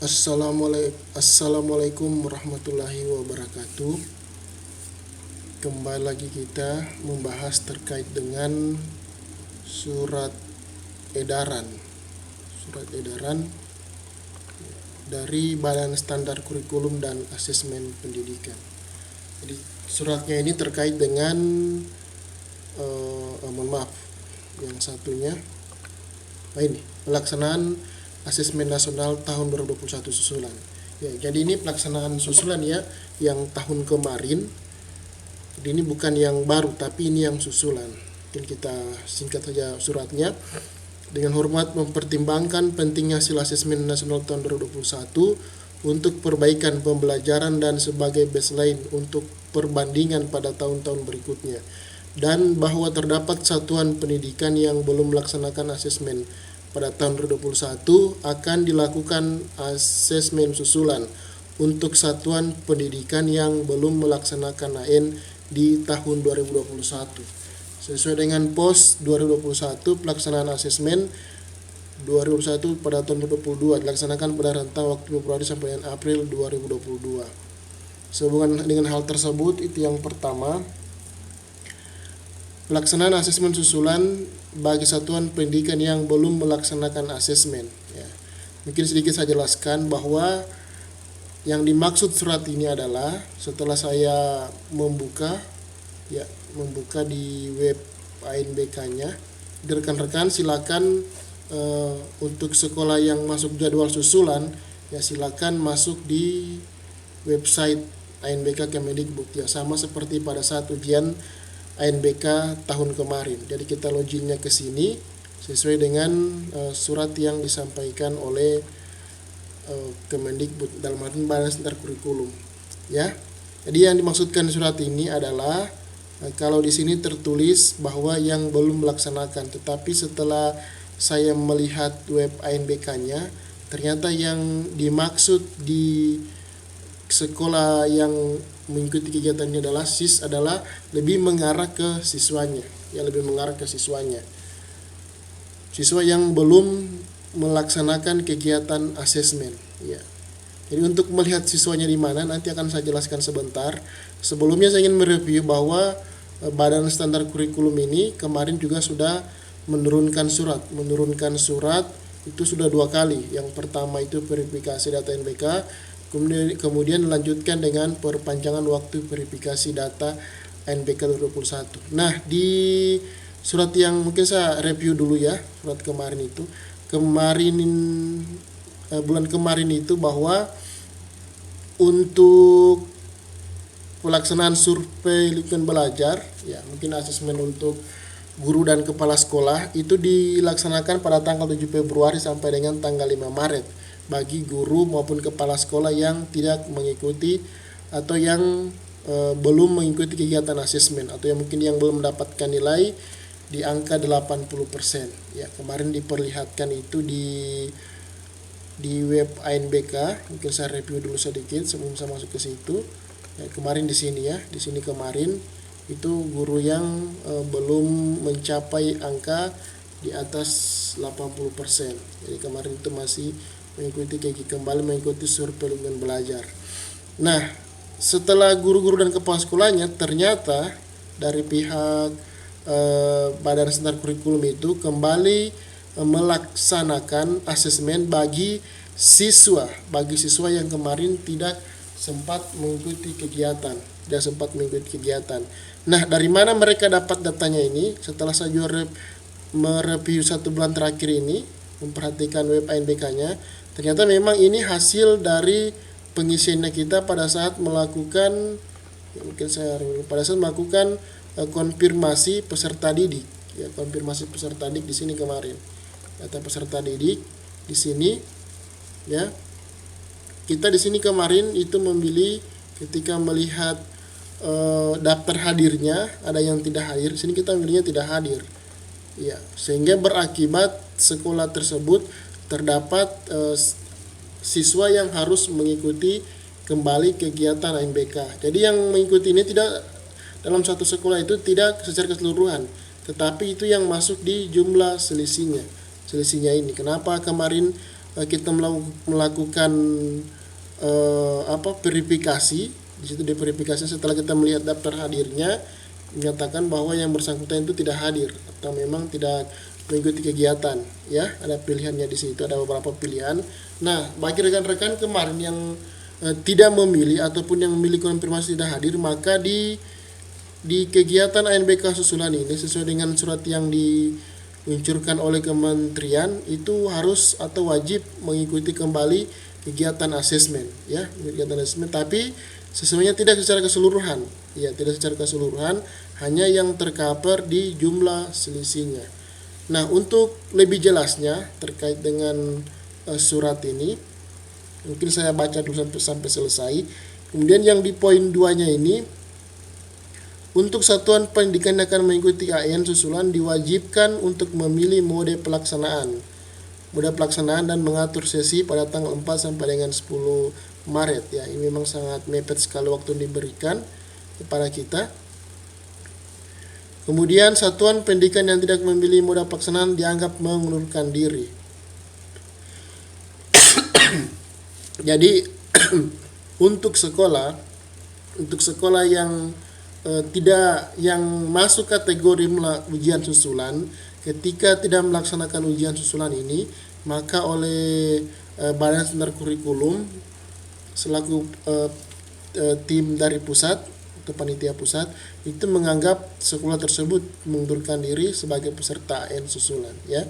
Assalamualaikum warahmatullahi wabarakatuh. Kembali lagi kita membahas terkait dengan surat edaran dari Badan Standar Kurikulum dan Asesmen Pendidikan. Jadi suratnya ini terkait dengan yang satunya ini pelaksanaan Asesmen Nasional tahun 2021 susulan. Ya, jadi ini pelaksanaan susulan ya, yang tahun kemarin. Jadi ini bukan yang baru, tapi ini yang susulan. Mungkin kita singkat saja suratnya. Dengan hormat mempertimbangkan pentingnya hasil Asesmen Nasional tahun 2021 untuk perbaikan pembelajaran dan sebagai baseline untuk perbandingan pada tahun-tahun berikutnya. Dan bahwa terdapat satuan pendidikan yang belum melaksanakan asesmen pada tahun 2021 akan dilakukan asesmen susulan untuk satuan pendidikan yang belum melaksanakan AN di tahun 2021. Sesuai dengan POS 2021, pelaksanaan asesmen 2021 pada tahun 2022 dilaksanakan pada rentang waktu Februari sampai dengan April 2022. Sehubungan dengan hal tersebut, itu yang pertama, pelaksanaan asesmen susulan bagi satuan pendidikan yang belum melaksanakan asesmen. Ya. Mungkin sedikit saya jelaskan bahwa yang dimaksud surat ini adalah setelah saya membuka di web ANBK-nya, rekan-rekan silakan untuk sekolah yang masuk jadwal susulan ya silakan masuk di website ANBK Kemendikbud ya, sama seperti pada saat ujian ANBK tahun kemarin. Jadi kita loginnya ke sini sesuai dengan surat yang disampaikan oleh Kemendikbud dalam arti Badan Standar Kurikulum. Ya. Jadi yang dimaksudkan surat ini adalah kalau di sini tertulis bahwa yang belum melaksanakan, tetapi setelah saya melihat web ANBK-nya, ternyata yang dimaksud di sekolah yang mengikuti kegiatannya adalah lebih mengarah ke siswanya, siswa yang belum melaksanakan kegiatan asesmen ya. Jadi untuk melihat siswanya di mana nanti akan saya jelaskan sebentar. Sebelumnya saya ingin mereview bahwa Badan Standar Kurikulum ini kemarin juga sudah menurunkan surat itu sudah 2 kali. Yang pertama itu verifikasi data NBK, kemudian dilanjutkan dengan perpanjangan waktu verifikasi data NBK 2021. Nah, di surat yang mungkin saya review dulu ya, surat kemarin itu. Bulan kemarin itu bahwa untuk pelaksanaan survei lingkungan belajar, ya mungkin asesmen untuk guru dan kepala sekolah itu dilaksanakan pada tanggal 7 Februari sampai dengan tanggal 5 Maret bagi guru maupun kepala sekolah yang tidak mengikuti atau yang belum mengikuti kegiatan asesmen atau yang mungkin yang belum mendapatkan nilai di angka 80%. Ya, kemarin diperlihatkan itu di web ANBK. Mungkin saya review dulu sedikit sebelum saya masuk ke situ. Ya, kemarin di sini kemarin itu guru yang belum mencapai angka di atas 80%. Jadi kemarin itu masih kembali mengikuti survei lingkungan belajar. Nah, setelah guru-guru dan kepala sekolahnya ternyata dari pihak Badan Standar Kurikulum itu kembali melaksanakan asesmen bagi siswa yang kemarin tidak sempat mengikuti kegiatan. Nah, dari mana mereka dapat datanya ini? Setelah saya juga mereview 1 bulan terakhir ini, memperhatikan web ANBK-nya, ternyata memang ini hasil dari pengisiannya kita pada saat melakukan konfirmasi peserta didik. Ya, konfirmasi peserta didik di sini kemarin. Data peserta didik di sini ya. Kita di sini kemarin itu memilih ketika melihat daftar hadirnya, ada yang tidak hadir. Di sini kita memilihnya tidak hadir. Ya, sehingga berakibat sekolah tersebut terdapat siswa yang harus mengikuti kembali kegiatan ANBK. Jadi yang mengikuti ini tidak dalam satu sekolah itu tidak secara keseluruhan, tetapi itu yang masuk di jumlah selisihnya ini. Kenapa kemarin kita melakukan verifikasi. Di situ diverifikasi setelah kita melihat daftar hadirnya, menyatakan bahwa yang bersangkutan itu tidak hadir atau memang tidak mengikuti kegiatan, ya. Ada pilihannya di situ, ada beberapa pilihan. Nah, bagi rekan-rekan kemarin yang tidak memilih ataupun yang memilih konfirmasi tidak hadir, maka di kegiatan ANBK susulan ini sesuai dengan surat yang diluncurkan oleh kementerian itu harus atau wajib mengikuti kembali kegiatan asesmen, ya, kegiatan asesmen, tapi sesungguhnya tidak secara keseluruhan, ya, tidak secara keseluruhan, hanya yang tercover di jumlah selisihnya. Nah, untuk lebih jelasnya terkait dengan surat ini, mungkin saya baca dulu sampai selesai. Kemudian yang di poin 2-nya ini, untuk satuan pendidikan yang akan mengikuti AN susulan diwajibkan untuk memilih mode pelaksanaan dan mengatur sesi pada tanggal 4 sampai dengan 10 Maret, ya. Ini memang sangat mepet sekali waktu yang diberikan kepada kita. Kemudian satuan pendidikan yang tidak memilih mode pelaksanaan dianggap mengundurkan diri. Jadi untuk sekolah yang yang masuk kategori ujian susulan, ketika tidak melaksanakan ujian susulan ini, maka oleh Badan Standar Kurikulum selaku tim dari pusat atau panitia pusat itu menganggap sekolah tersebut mengundurkan diri sebagai peserta AN susulan, ya.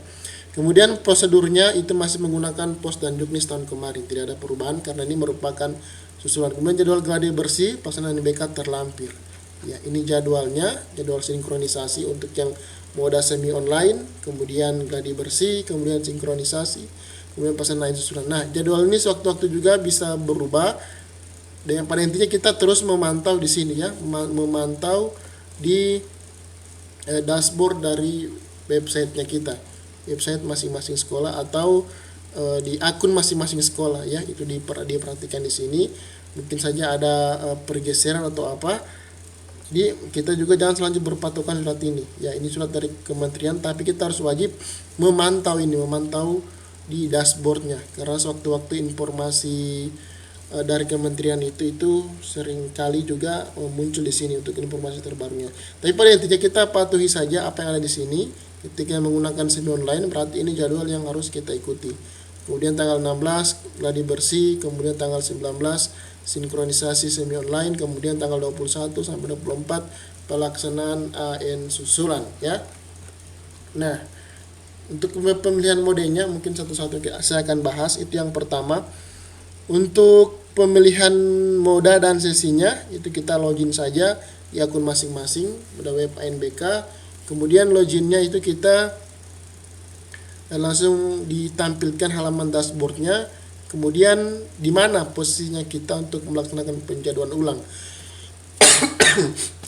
Kemudian prosedurnya itu masih menggunakan pos dan juknis tahun kemarin, tidak ada perubahan karena ini merupakan susulan. Kemudian jadwal gladi bersih pelaksanaan IBK terlampir. Ya, ini jadwalnya, jadwal sinkronisasi untuk yang moda semi online, kemudian gladi bersih, kemudian sinkronisasi, kemudian pelaksanaan susulan. Nah, jadwal ini sewaktu-waktu juga bisa berubah. Dan yang pada intinya kita terus memantau di sini, ya, memantau di dashboard dari websitenya kita, website masing-masing sekolah atau di akun masing-masing sekolah, ya. Itu diperhatikan di sini. Mungkin saja ada pergeseran atau apa. Jadi kita juga jangan selanjutnya berpatokan surat ini, ya. Ini surat dari kementerian, tapi kita harus wajib memantau di dashboardnya, karena sewaktu-waktu informasi dari kementerian itu sering kali juga muncul di sini untuk informasi terbarunya. Tapi pada intinya kita patuhi saja apa yang ada di sini. Ketika menggunakan semi online, berarti ini jadwal yang harus kita ikuti. Kemudian tanggal 16 gladi bersih, kemudian tanggal 19 sinkronisasi semi online, kemudian tanggal 21 sampai 24 pelaksanaan AN susulan, ya. Nah, untuk pemilihan modenya mungkin satu-satu saya akan bahas. Itu yang pertama, untuk pemilihan moda dan sesinya itu kita login saja di akun masing-masing pada web ANBK. Kemudian loginnya itu kita langsung ditampilkan halaman dashboardnya. Kemudian di mana posisinya kita untuk melaksanakan penjadwalan ulang.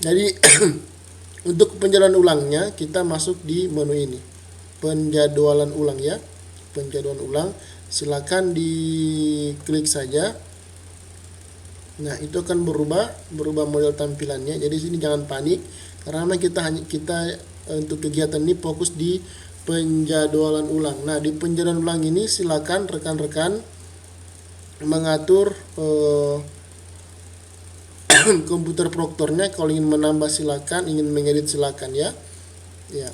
Jadi untuk penjadwalan ulangnya kita masuk di menu ini, penjadwalan ulang, ya, penjadwalan ulang. Silakan diklik saja. Nah, itu akan berubah model tampilannya. Jadi sini jangan panik karena kita untuk kegiatan ini fokus di penjadwalan ulang. Nah, di penjadwalan ulang ini silakan rekan-rekan mengatur komputer proktornya. Kalau ingin menambah silakan, ingin mengedit silakan, ya. Ya,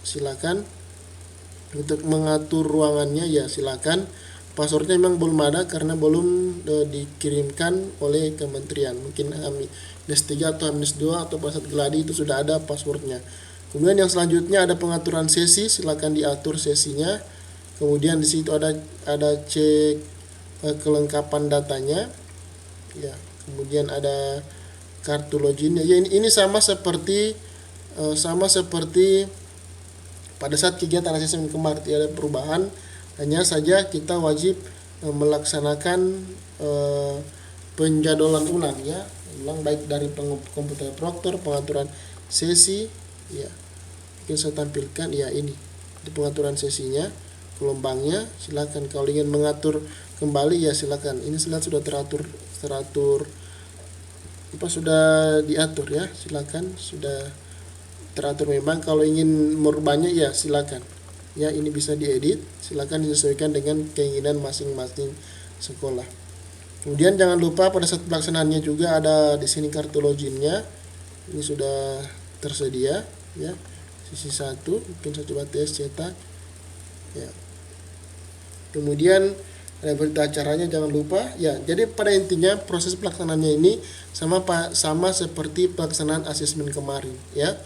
silakan. Untuk mengatur ruangannya, ya, silakan. Passwordnya memang belum ada karena belum dikirimkan oleh kementerian. Mungkin H-3 atau H-2 atau pada saat gladi itu sudah ada passwordnya. Kemudian yang selanjutnya ada pengaturan sesi, silakan diatur sesinya. Kemudian di situ ada cek kelengkapan datanya, ya. Kemudian ada kartu loginnya. Ya, ini sama seperti pada saat kegiatan asesmen kemarin, tidak ada perubahan. Hanya saja kita wajib melaksanakan penjadwalan ulang, ya, ulang baik dari komputer proktor, pengaturan sesi, ya. Mungkin saya tampilkan, ya, ini pengaturan sesinya, gelombangnya. Silakan kalau ingin mengatur kembali, ya, silakan. Ini sudah teratur sudah diatur, ya. Silakan sudah teratur memang. Kalau ingin merubahnya, ya, silakan. Ya, ini bisa diedit, silakan disesuaikan dengan keinginan masing-masing sekolah. Kemudian jangan lupa pada saat pelaksanaannya juga ada di sini kartu loginnya. Ini sudah tersedia ya. Sisi 1, mungkin saya coba tes cetak. Ya. Kemudian ada berita acaranya, jangan lupa ya. Jadi pada intinya proses pelaksanaannya ini sama seperti pelaksanaan asesmen kemarin ya.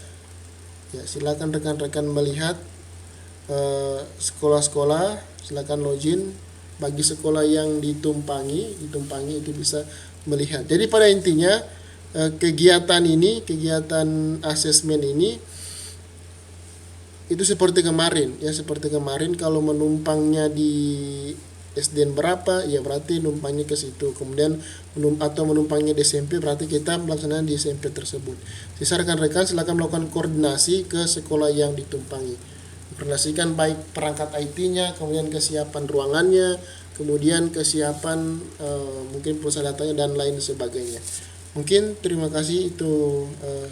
Ya, silakan rekan-rekan melihat sekolah-sekolah, silakan login. Bagi sekolah yang ditumpangi itu bisa melihat. Jadi pada intinya kegiatan asesmen ini itu seperti kemarin ya, kalau menumpangnya di SDN berapa ya berarti numpangnya ke situ, kemudian atau menumpangnya di SMP berarti kita melaksanakan di SMP tersebut. Sisa rekan-rekan silakan melakukan koordinasi ke sekolah yang ditumpangi, koordinasikan baik perangkat IT-nya, kemudian kesiapan ruangannya, kemudian kesiapan mungkin pulsa datanya dan lain sebagainya. Mungkin terima kasih, itu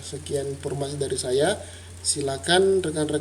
sekian informasi dari saya. Silakan rekan-rekan